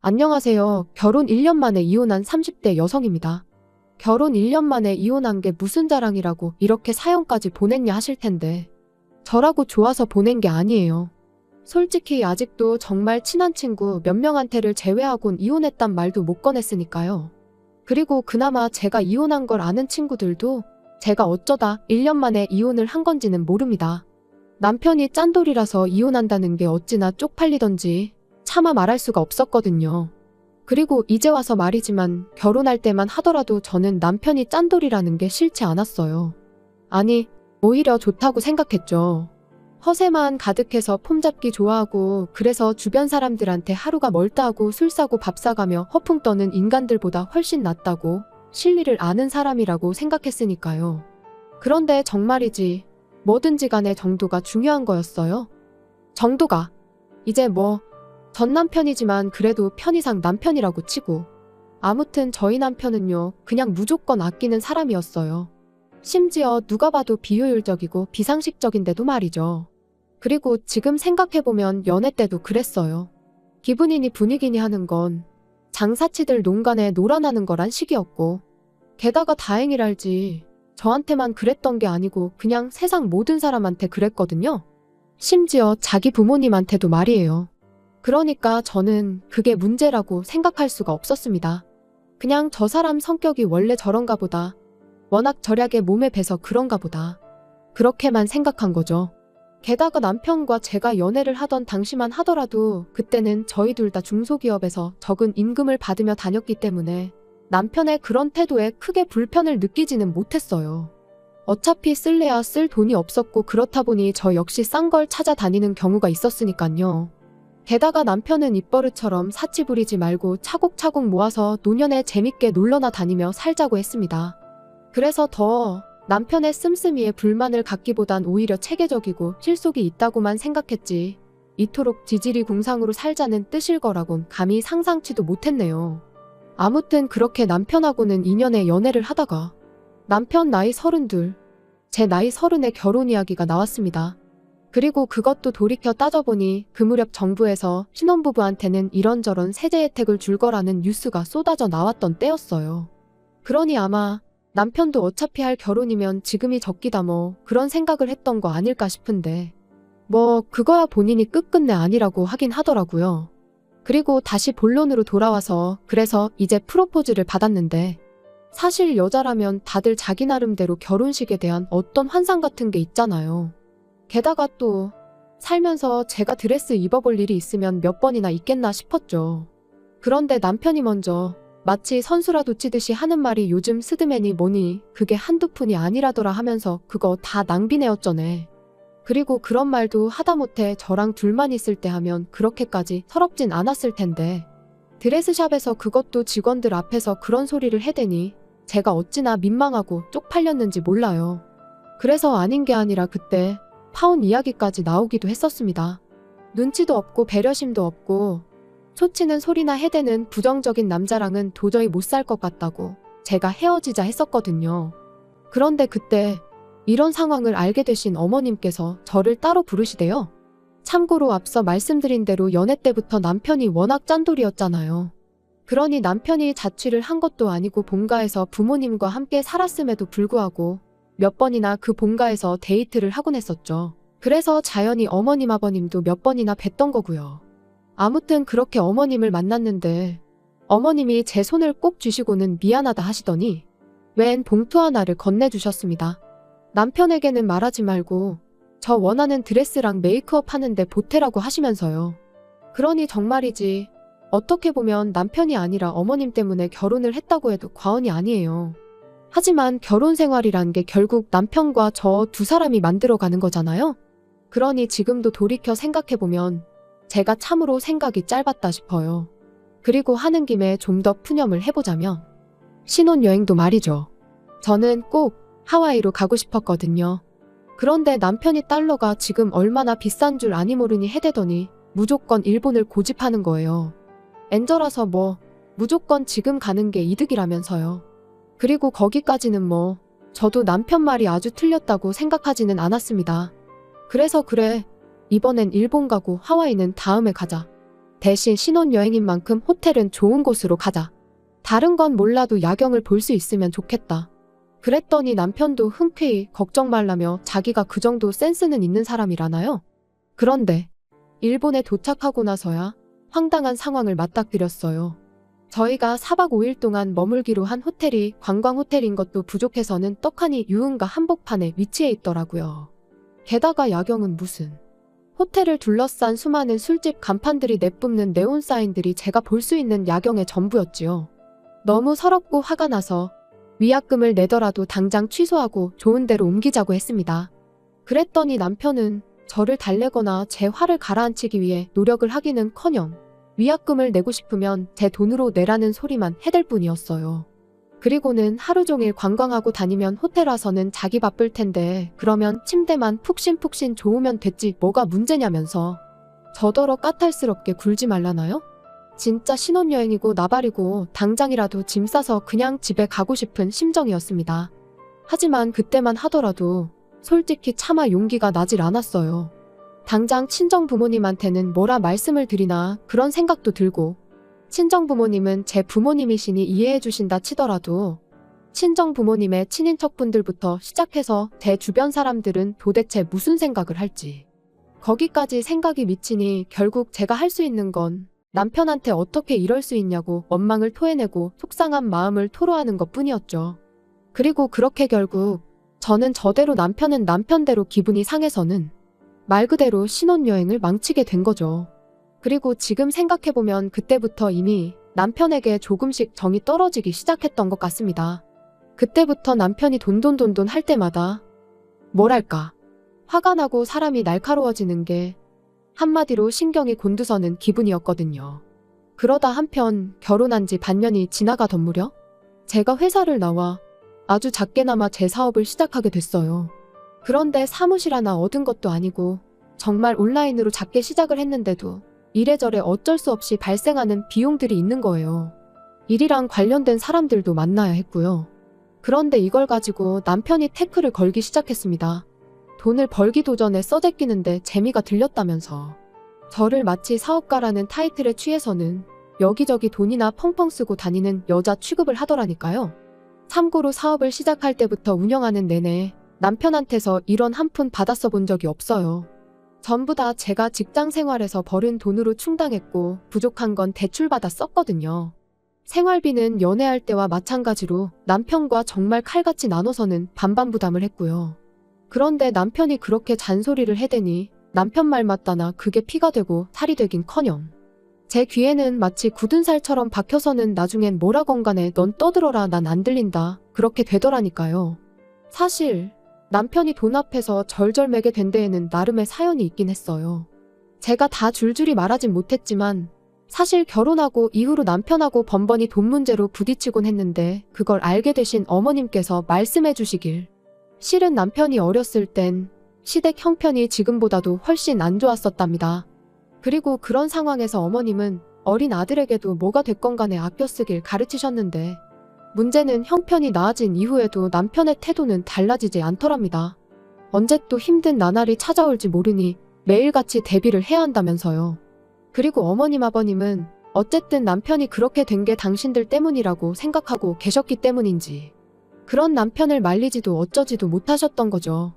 안녕하세요. 결혼 1년 만에 이혼한 30대 여성입니다. 결혼 1년 만에 이혼한 게 무슨 자랑이라고 이렇게 사연까지 보냈냐 하실 텐데 저라고 좋아서 보낸 게 아니에요. 솔직히 아직도 정말 친한 친구 몇 명한테를 제외하곤 이혼했단 말도 못 꺼냈으니까요. 그리고 그나마 제가 이혼한 걸 아는 친구들도 제가 어쩌다 1년 만에 이혼을 한 건지는 모릅니다. 남편이 짠돌이라서 이혼한다는 게 어찌나 쪽팔리던지 차마 말할 수가 없었거든요. 그리고 이제 와서 말이지만 결혼할 때만 하더라도 저는 남편이 짠돌이라는 게 싫지 않았어요. 아니, 오히려 좋다고 생각했죠. 허세만 가득해서 폼잡기 좋아하고 그래서 주변 사람들한테 하루가 멀다 하고 술 사고 밥 사가며 허풍 떠는 인간들보다 훨씬 낫다고 실리를 아는 사람이라고 생각했으니까요. 그런데 정말이지 뭐든지 간에 정도가 중요한 거였어요. 정도가. 이제 전 남편이지만 그래도 편의상 남편이라고 치고 아무튼 저희 남편은요 그냥 무조건 아끼는 사람이었어요. 심지어 누가 봐도 비효율적이고 비상식적인데도 말이죠. 그리고 지금 생각해보면 연애 때도 그랬어요. 기분이니 분위기니 하는 건 장사치들 농간에 놀아나는 거란 식이었고 게다가 다행이랄지 저한테만 그랬던 게 아니고 그냥 세상 모든 사람한테 그랬거든요. 심지어 자기 부모님한테도 말이에요. 그러니까 저는 그게 문제라고 생각할 수가 없었습니다. 그냥 저 사람 성격이 원래 저런가 보다. 워낙 절약에 몸에 배서 그런가 보다. 그렇게만 생각한 거죠. 게다가 남편과 제가 연애를 하던 당시만 하더라도 그때는 저희 둘 다 중소기업에서 적은 임금을 받으며 다녔기 때문에 남편의 그런 태도에 크게 불편을 느끼지는 못했어요. 어차피 쓸래야 쓸 돈이 없었고 그렇다 보니 저 역시 싼 걸 찾아다니는 경우가 있었으니까요. 게다가 남편은 입버릇처럼 사치 부리지 말고 차곡차곡 모아서 노년에 재밌게 놀러나 다니며 살자고 했습니다. 그래서 더 남편의 씀씀이에 불만을 갖기보단 오히려 체계적이고 실속이 있다고만 생각했지 이토록 지질이 궁상으로 살자는 뜻일 거라곤 감히 상상치도 못했네요. 아무튼 그렇게 남편하고는 2년의 연애를 하다가 남편 나이 32, 제 나이 30에 결혼 이야기가 나왔습니다. 그리고 그것도 돌이켜 따져보니 그 무렵 정부에서 신혼부부한테는 이런저런 세제 혜택을 줄 거라는 뉴스가 쏟아져 나왔던 때였어요. 그러니 아마 남편도 어차피 할 결혼이면 지금이 적기다 그런 생각을 했던 거 아닐까 싶은데 그거야 본인이 끝끝내 아니라고 하긴 하더라고요. 그리고 다시 본론으로 돌아와서 그래서 이제 프로포즈를 받았는데 사실 여자라면 다들 자기 나름대로 결혼식에 대한 어떤 환상 같은 게 있잖아요. 게다가 또 살면서 제가 드레스 입어볼 일이 있으면 몇 번이나 있겠나 싶었죠. 그런데 남편이 먼저 마치 선수라도 치듯이 하는 말이 요즘 스드메니 뭐니 그게 한두 푼이 아니라더라 하면서 그거 다 낭비네 어쩌네. 그리고 그런 말도 하다못해 저랑 둘만 있을 때 하면 그렇게까지 서럽진 않았을 텐데 드레스샵에서 그것도 직원들 앞에서 그런 소리를 해대니 제가 어찌나 민망하고 쪽팔렸는지 몰라요. 그래서 아닌 게 아니라 그때 파혼 이야기까지 나오기도 했었습니다. 눈치도 없고 배려심도 없고 초치는 소리나 해대는 부정적인 남자랑은 도저히 못 살 것 같다고 제가 헤어지자 했었거든요. 그런데 그때 이런 상황을 알게 되신 어머님께서 저를 따로 부르시대요. 참고로 앞서 말씀드린 대로 연애 때부터 남편이 워낙 짠돌이었잖아요. 그러니 남편이 자취를 한 것도 아니고 본가에서 부모님과 함께 살았음에도 불구하고 몇 번이나 그 본가에서 데이트를 하곤 했었죠. 그래서 자연히 어머님 아버님도 몇 번이나 뵀던 거고요. 아무튼 그렇게 어머님을 만났는데 어머님이 제 손을 꼭 쥐시고는 미안하다 하시더니 웬 봉투 하나를 건네주셨습니다. 남편에게는 말하지 말고 저 원하는 드레스랑 메이크업 하는데 보태라고 하시면서요. 그러니 정말이지 어떻게 보면 남편이 아니라 어머님 때문에 결혼을 했다고 해도 과언이 아니에요. 하지만 결혼 생활이란 게 결국 남편과 저 두 사람이 만들어가는 거잖아요. 그러니 지금도 돌이켜 생각해보면 제가 참으로 생각이 짧았다 싶어요. 그리고 하는 김에 좀 더 푸념을 해보자면 신혼여행도 말이죠. 저는 꼭 하와이로 가고 싶었거든요. 그런데 남편이 달러가 지금 얼마나 비싼 줄 아니 모르니 해대더니 무조건 일본을 고집하는 거예요. 엔저라서 무조건 지금 가는 게 이득이라면서요. 그리고 거기까지는 저도 남편 말이 아주 틀렸다고 생각하지는 않았습니다. 그래서 그래, 이번엔 일본 가고 하와이는 다음에 가자. 대신 신혼여행인 만큼 호텔은 좋은 곳으로 가자. 다른 건 몰라도 야경을 볼 수 있으면 좋겠다. 그랬더니 남편도 흔쾌히 걱정 말라며 자기가 그 정도 센스는 있는 사람이라나요? 그런데 일본에 도착하고 나서야 황당한 상황을 맞닥뜨렸어요. 저희가 4박 5일 동안 머물기로 한 호텔이 관광 호텔인 것도 부족해서는 떡하니 유흥가 한복판에 위치해 있더라고요. 게다가 야경은 무슨. 호텔을 둘러싼 수많은 술집 간판들이 내뿜는 네온 사인들이 제가 볼 수 있는 야경의 전부였지요. 너무 서럽고 화가 나서 위약금을 내더라도 당장 취소하고 좋은 데로 옮기자고 했습니다. 그랬더니 남편은 저를 달래거나 제 화를 가라앉히기 위해 노력을 하기는커녕 위약금을 내고 싶으면 제 돈으로 내라는 소리만 해댈 뿐이었어요. 그리고는 하루 종일 관광하고 다니면 호텔 와서는 자기 바쁠 텐데 그러면 침대만 푹신푹신 좋으면 됐지 뭐가 문제냐면서 저더러 까탈스럽게 굴지 말라나요? 진짜 신혼여행이고 나발이고 당장이라도 짐 싸서 그냥 집에 가고 싶은 심정이었습니다. 하지만 그때만 하더라도 솔직히 차마 용기가 나질 않았어요. 당장 친정부모님한테는 뭐라 말씀을 드리나 그런 생각도 들고 친정부모님은 제 부모님이시니 이해해 주신다 치더라도 친정부모님의 친인척분들부터 시작해서 제 주변 사람들은 도대체 무슨 생각을 할지 거기까지 생각이 미치니 결국 제가 할 수 있는 건 남편한테 어떻게 이럴 수 있냐고 원망을 토해내고 속상한 마음을 토로하는 것뿐이었죠. 그리고 그렇게 결국 저는 저대로 남편은 남편대로 기분이 상해서는 말 그대로 신혼여행을 망치게 된 거죠. 그리고 지금 생각해보면 그때부터 이미 남편에게 조금씩 정이 떨어지기 시작했던 것 같습니다. 그때부터 남편이 돈돈 할 때마다 뭐랄까 화가 나고 사람이 날카로워지는 게 한마디로 신경이 곤두서는 기분이었거든요. 그러다 한편 결혼한 지 반년이 지나가던 무렵 제가 회사를 나와 아주 작게나마 제 사업을 시작하게 됐어요. 그런데 사무실 하나 얻은 것도 아니고 정말 온라인으로 작게 시작을 했는데도 이래저래 어쩔 수 없이 발생하는 비용들이 있는 거예요. 일이랑 관련된 사람들도 만나야 했고요. 그런데 이걸 가지고 남편이 태클을 걸기 시작했습니다. 돈을 벌기도 전에 써제끼는데 재미가 들렸다면서 저를 마치 사업가라는 타이틀에 취해서는 여기저기 돈이나 펑펑 쓰고 다니는 여자 취급을 하더라니까요. 참고로 사업을 시작할 때부터 운영하는 내내 남편한테서 이런 한 푼 받았어 본 적이 없어요. 전부 다 제가 직장 생활에서 벌은 돈으로 충당했고 부족한 건 대출받아 썼거든요. 생활비는 연애할 때와 마찬가지로 남편과 정말 칼같이 나눠서는 반반 부담을 했고요. 그런데 남편이 그렇게 잔소리를 해대니 남편 말 맞다나 그게 피가 되고 살이 되긴커녕 제 귀에는 마치 굳은 살처럼 박혀서는 나중엔 뭐라건 간에 넌 떠들어라 난 안 들린다 그렇게 되더라니까요. 사실 남편이 돈 앞에서 절절매게 된 데에는 나름의 사연이 있긴 했어요. 제가 다 줄줄이 말하진 못했지만 사실 결혼하고 이후로 남편하고 번번이 돈 문제로 부딪히곤 했는데 그걸 알게 되신 어머님께서 말씀해 주시길 실은 남편이 어렸을 땐 시댁 형편이 지금보다도 훨씬 안 좋았었답니다. 그리고 그런 상황에서 어머님은 어린 아들에게도 뭐가 됐건 간에 아껴 쓰길 가르치셨는데 문제는 형편이 나아진 이후에도 남편의 태도는 달라지지 않더랍니다. 언제 또 힘든 나날이 찾아올지 모르니 매일같이 대비를 해야 한다면서요. 그리고 어머님 아버님은 어쨌든 남편이 그렇게 된 게 당신들 때문이라고 생각하고 계셨기 때문인지 그런 남편을 말리지도 어쩌지도 못하셨던 거죠.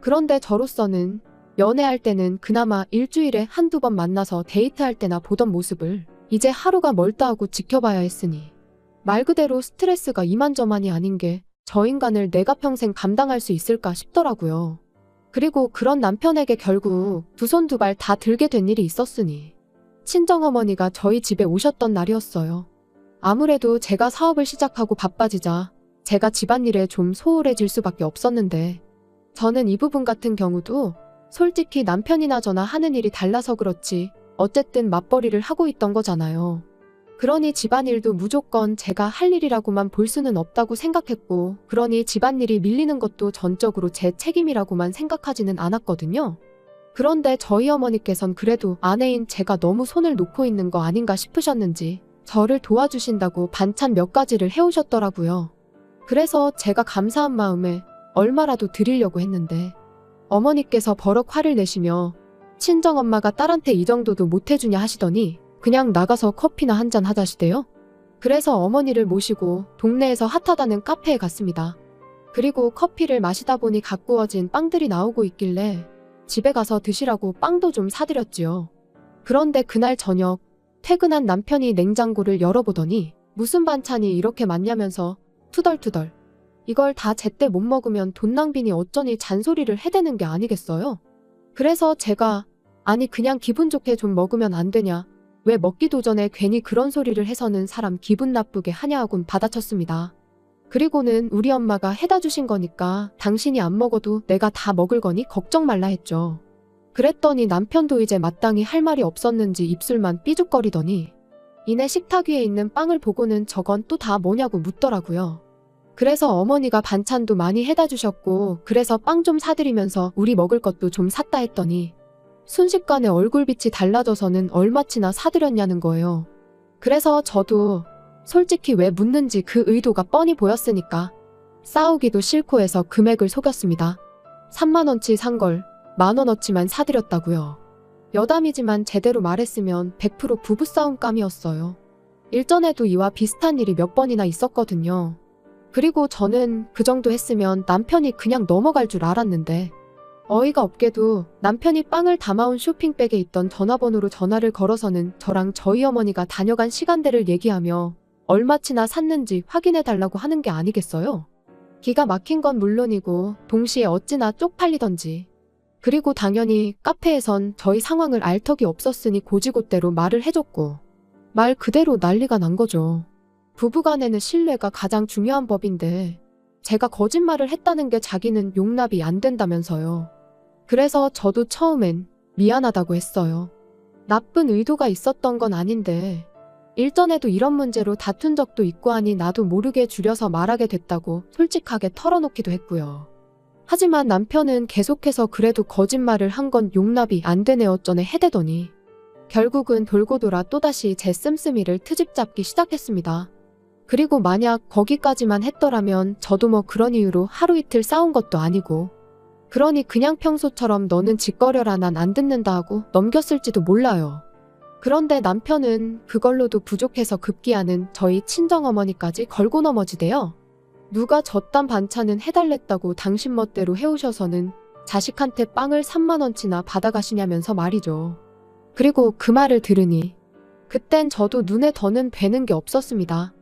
그런데 저로서는 연애할 때는 그나마 일주일에 한두 번 만나서 데이트할 때나 보던 모습을 이제 하루가 멀다 하고 지켜봐야 했으니 말 그대로 스트레스가 이만저만이 아닌 게 저 인간을 내가 평생 감당할 수 있을까 싶더라고요. 그리고 그런 남편에게 결국 두 손 두 발 다 들게 된 일이 있었으니 친정어머니가 저희 집에 오셨던 날이었어요. 아무래도 제가 사업을 시작하고 바빠지자 제가 집안일에 좀 소홀해질 수밖에 없었는데 저는 이 부분 같은 경우도 솔직히 남편이나 저나 하는 일이 달라서 그렇지 어쨌든 맞벌이를 하고 있던 거잖아요. 그러니 집안일도 무조건 제가 할 일이라고만 볼 수는 없다고 생각했고 그러니 집안일이 밀리는 것도 전적으로 제 책임이라고만 생각하지는 않았거든요. 그런데 저희 어머니께선 그래도 아내인 제가 너무 손을 놓고 있는 거 아닌가 싶으셨는지 저를 도와주신다고 반찬 몇 가지를 해오셨더라고요. 그래서 제가 감사한 마음에 얼마라도 드리려고 했는데 어머니께서 버럭 화를 내시며 친정엄마가 딸한테 이 정도도 못해주냐 하시더니 그냥 나가서 커피나 한잔 하자시대요. 그래서 어머니를 모시고 동네에서 핫하다는 카페에 갔습니다. 그리고 커피를 마시다 보니 가꾸어진 빵들이 나오고 있길래 집에 가서 드시라고 빵도 좀 사드렸지요. 그런데 그날 저녁 퇴근한 남편이 냉장고를 열어보더니 무슨 반찬이 이렇게 많냐면서 투덜투덜 이걸 다 제때 못 먹으면 돈 낭비니 어쩌니 잔소리를 해대는 게 아니겠어요? 그래서 제가 아니 그냥 기분 좋게 좀 먹으면 안 되냐? 왜 먹기도 전에 괜히 그런 소리를 해서는 사람 기분 나쁘게 하냐 하곤 받아쳤습니다. 그리고는 우리 엄마가 해다 주신 거니까 당신이 안 먹어도 내가 다 먹을 거니 걱정 말라 했죠. 그랬더니 남편도 이제 마땅히 할 말이 없었는지 입술만 삐죽거리더니 이내 식탁 위에 있는 빵을 보고는 저건 또 다 뭐냐고 묻더라고요. 그래서 어머니가 반찬도 많이 해다 주셨고 그래서 빵 좀 사드리면서 우리 먹을 것도 좀 샀다 했더니 순식간에 얼굴빛이 달라져서는 얼마치나 사드렸냐는 거예요. 그래서 저도 솔직히 왜 묻는지 그 의도가 뻔히 보였으니까 싸우기도 싫고 해서 금액을 속였습니다. 3만 원치 산 걸 10,000원어치만 사드렸다고요. 여담이지만 제대로 말했으면 100% 부부싸움감이었어요. 일전에도 이와 비슷한 일이 몇 번이나 있었거든요. 그리고 저는 그 정도 했으면 남편이 그냥 넘어갈 줄 알았는데 어이가 없게도 남편이 빵을 담아온 쇼핑백에 있던 전화번호로 전화를 걸어서는 저랑 저희 어머니가 다녀간 시간대를 얘기하며 얼마치나 샀는지 확인해달라고 하는 게 아니겠어요? 기가 막힌 건 물론이고 동시에 어찌나 쪽팔리던지. 그리고 당연히 카페에선 저희 상황을 알 턱이 없었으니 고지고대로 말을 해줬고 말 그대로 난리가 난 거죠. 부부간에는 신뢰가 가장 중요한 법인데 제가 거짓말을 했다는 게 자기는 용납이 안 된다면서요. 그래서 저도 처음엔 미안하다고 했어요. 나쁜 의도가 있었던 건 아닌데 일전에도 이런 문제로 다툰 적도 있고 하니 나도 모르게 줄여서 말하게 됐다고 솔직하게 털어놓기도 했고요. 하지만 남편은 계속해서 그래도 거짓말을 한 건 용납이 안 되네 어쩌네 해대더니 결국은 돌고 돌아 또다시 제 씀씀이를 트집 잡기 시작했습니다. 그리고 만약 거기까지만 했더라면 저도 뭐 그런 이유로 하루 이틀 싸운 것도 아니고 그러니 그냥 평소처럼 너는 짓거려라 난 안 듣는다 하고 넘겼을지도 몰라요. 그런데 남편은 그걸로도 부족해서 급기야는 저희 친정어머니까지 걸고 넘어지대요. 누가 저딴 반찬은 해달랬다고 당신 멋대로 해오셔서는 자식한테 빵을 3만 원치나 받아가시냐면서 말이죠. 그리고 그 말을 들으니 그땐 저도 눈에 더는 뵈는 게 없었습니다.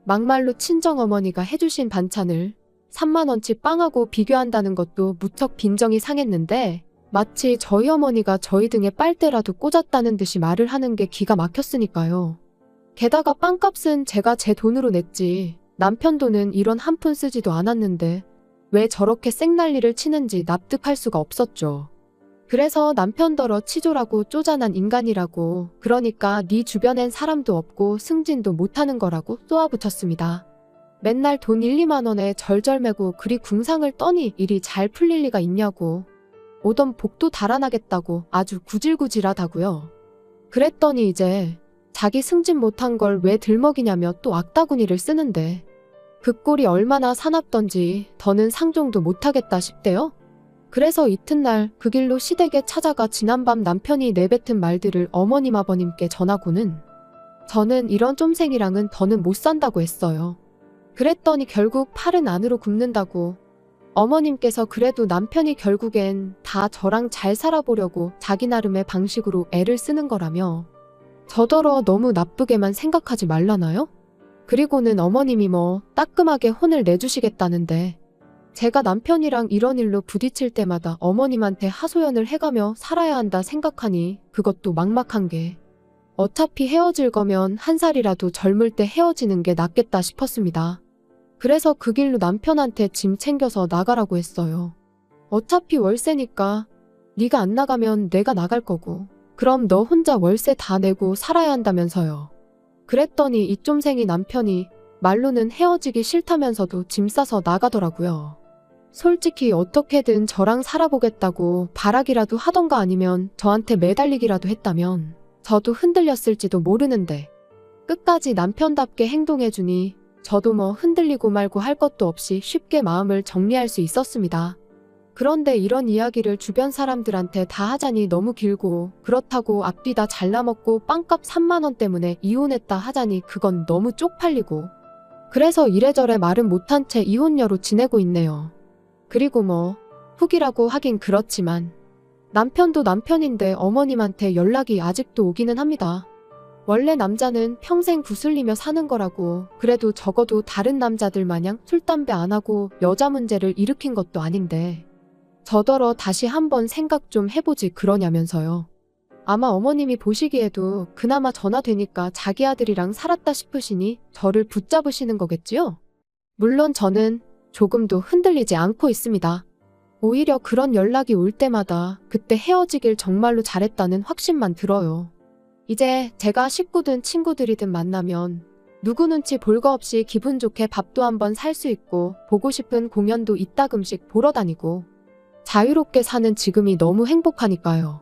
막말로 친정어머니가 해주신 반찬을 3만 원치 빵하고 비교한다는 것도 무척 빈정이 상했는데 마치 저희 어머니가 저희 등에 빨대라도 꽂았다는 듯이 말을 하는 게 기가 막혔으니까요. 게다가 빵값은 제가 제 돈으로 냈지 남편 돈은 이런 한 푼 쓰지도 않았는데 왜 저렇게 쌩난리를 치는지 납득할 수가 없었죠. 그래서 남편더러 치졸하고 쪼잔한 인간이라고 그러니까 네 주변엔 사람도 없고 승진도 못하는 거라고 쏘아붙였습니다. 맨날 돈 1, 2만 원에 절절매고 그리 궁상을 떠니 일이 잘 풀릴 리가 있냐고 오던 복도 달아나겠다고 아주 구질구질하다고요. 그랬더니 이제 자기 승진 못한 걸 왜 들먹이냐며 또 악다구니를 쓰는데 그 꼴이 얼마나 사납던지 더는 상종도 못하겠다 싶대요. 그래서 이튿날 그 길로 시댁에 찾아가 지난밤 남편이 내뱉은 말들을 어머님 아버님께 전하고는 저는 이런 쫌생이랑은 더는 못 산다고 했어요. 그랬더니 결국 팔은 안으로 굽는다고 어머님께서 그래도 남편이 결국엔 다 저랑 잘 살아보려고 자기 나름의 방식으로 애를 쓰는 거라며 저더러 너무 나쁘게만 생각하지 말라나요? 그리고는 어머님이 뭐 따끔하게 혼을 내주시겠다는데 제가 남편이랑 이런 일로 부딪힐 때마다 어머님한테 하소연을 해가며 살아야 한다 생각하니 그것도 막막한 게 어차피 헤어질 거면 한 살이라도 젊을 때 헤어지는 게 낫겠다 싶었습니다. 그래서 그 길로 남편한테 짐 챙겨서 나가라고 했어요. 어차피 월세니까 네가 안 나가면 내가 나갈 거고 그럼 너 혼자 월세 다 내고 살아야 한다면서요. 그랬더니 이 쫌생이 남편이 말로는 헤어지기 싫다면서도 짐 싸서 나가더라고요. 솔직히 어떻게든 저랑 살아보겠다고 바라기라도 하던가 아니면 저한테 매달리기라도 했다면 저도 흔들렸을지도 모르는데 끝까지 남편답게 행동해주니 저도 뭐 흔들리고 말고 할 것도 없이 쉽게 마음을 정리할 수 있었습니다. 그런데 이런 이야기를 주변 사람들한테 다 하자니 너무 길고, 그렇다고 앞뒤 다 잘라먹고 빵값 3만 원 때문에 이혼했다 하자니 그건 너무 쪽팔리고, 그래서 이래저래 말은 못한 채 이혼녀로 지내고 있네요. 그리고 뭐 후기라고 하긴 그렇지만 남편도 남편인데 어머님한테 연락이 아직도 오기는 합니다. 원래 남자는 평생 구슬리며 사는 거라고, 그래도 적어도 다른 남자들 마냥 술, 담배 안 하고 여자 문제를 일으킨 것도 아닌데 저더러 다시 한번 생각 좀 해보지 그러냐면서요. 아마 어머님이 보시기에도 그나마 전화되니까 자기 아들이랑 살았다 싶으시니 저를 붙잡으시는 거겠지요? 물론 저는 조금도 흔들리지 않고 있습니다. 오히려 그런 연락이 올 때마다 그때 헤어지길 정말로 잘했다는 확신만 들어요. 이제 제가 식구든 친구들이든 만나면 누구 눈치 볼 거 없이 기분 좋게 밥도 한번 살 수 있고, 보고 싶은 공연도 이따금씩 보러 다니고 자유롭게 사는 지금이 너무 행복하니까요.